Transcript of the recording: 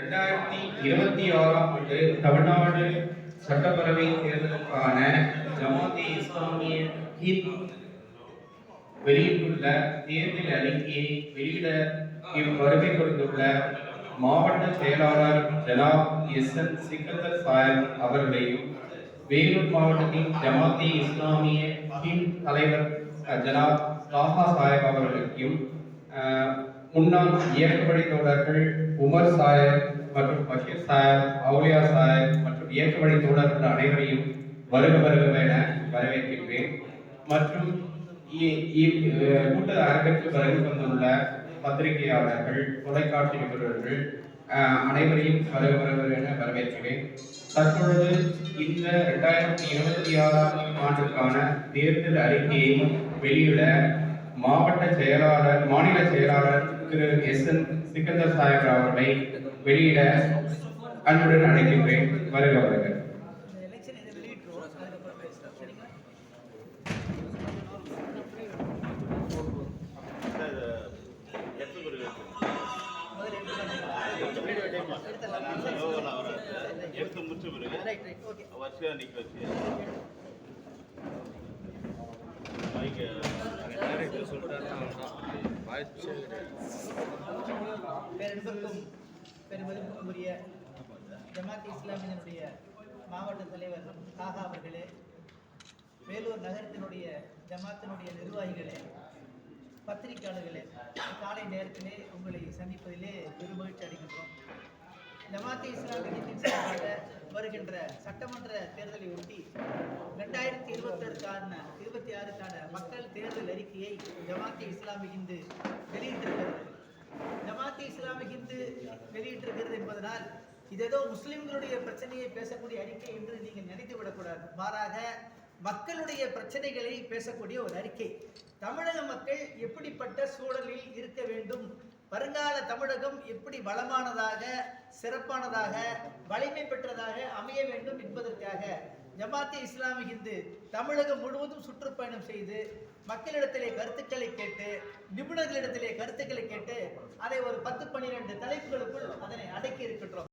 2026ஆம் ஆண்டு தமிழ்நாடு சட்டப்பேரவை தேர்தலுக்கான ஜமாத் இஸ்லாமிய ஹிந்த் வெளியிட்டுள்ள தேர்தல் அறிக்கையை வெளியிட வருகை கொடுத்துள்ள மாவட்ட செயலாளர் ஜனாப் எஸ்.என். சிக்கந்தர் சாஹிப் அவர்களையும், வேலூர் மாவட்டத்தின் ஜமாத் இஸ்லாமிய ஹிந்த் தலைவர் ஜனாப் தாஹா சாஹிப் அவர்களுக்கும், முன்னாள் இயக்க வழி தோழர்கள் உமர் சாஹிப் மற்றும் பஷீர் சாஹிப், அவுலியா சாஹிப் மற்றும் இயக்க வழி தோழர்கள் அனைவரையும் வருக என வரவேற்கின்றேன். மற்றும் கூட்ட அரங்கிற்கு வருகை வந்துள்ள பத்திரிகையாளர்கள், தொலைக்காட்சி நிபுணர்கள் அனைவரையும் வருக என வரவேற்கிறேன். தற்பொழுது இந்த 2026ஆம் ஆண்டுக்கான தேர்தல் அறிக்கையை வெளியிட மாநில செயலாளர் திரு எஸ்.என். சிக்கந்தர் சாஹிப் அவர்களை வெளியிட அன்புடன் அழைக்கின்றேன். வருக. பெருமதிப்புக்குரிய ஜமாத் இஸ்லாமியினுடைய மாவட்ட தலைவர் தாஹா அவர்களே, வேலூர் நகரத்தினுடைய ஜமாத்தினுடைய நிர்வாகிகளே, பத்திரிகையாளர்களே, காலை நேரத்திலே உங்களை சந்திப்பதிலே பெருமகிழ்ச்சி அடைகின்றோம். ஜமாத் இஸ்லாமியின் சார்பாக வருகின்ற சட்டமன்ற தேர்தலை ஒட்டி 2026க்கான மக்கள் தேர்தல் அறிக்கையை ஜமாத் இஸ்லாமி ஹிந்து வெளியிட்டிருக்கிறது. ஜமாத் இஸ்லாமி ஹிந்து வெளியிட்டிருக்கிறது என்பதனால் இதேதோ முஸ்லிம்களுடைய பிரச்சனையை பேசக்கூடிய அறிக்கை என்று நீங்கள் நினைத்து விடக்கூடாது. மாறாக மக்களுடைய பிரச்சனைகளை பேசக்கூடிய ஒரு அறிக்கை. தமிழக மக்கள் எப்படிப்பட்ட சூழலில் இருக்க வேண்டும், வருங்கால தமிழகம் எப்படி வளமானதாக, சிறப்பானதாக, வலிமை பெற்றதாக அமைய வேண்டும் என்பதற்காக ஜமாத் இஸ்லாமி ஹிந்து தமிழகம் முழுவதும் சுற்றுப்பயணம் செய்து மக்களிடத்திலே கருத்துக்களை கேட்டு, நிபுணர்களிடத்திலே கருத்துக்களை கேட்டு, அதை ஒரு 10-12 தலைப்புகளுக்குள் அதனை அடக்கி இருக்கின்றோம்.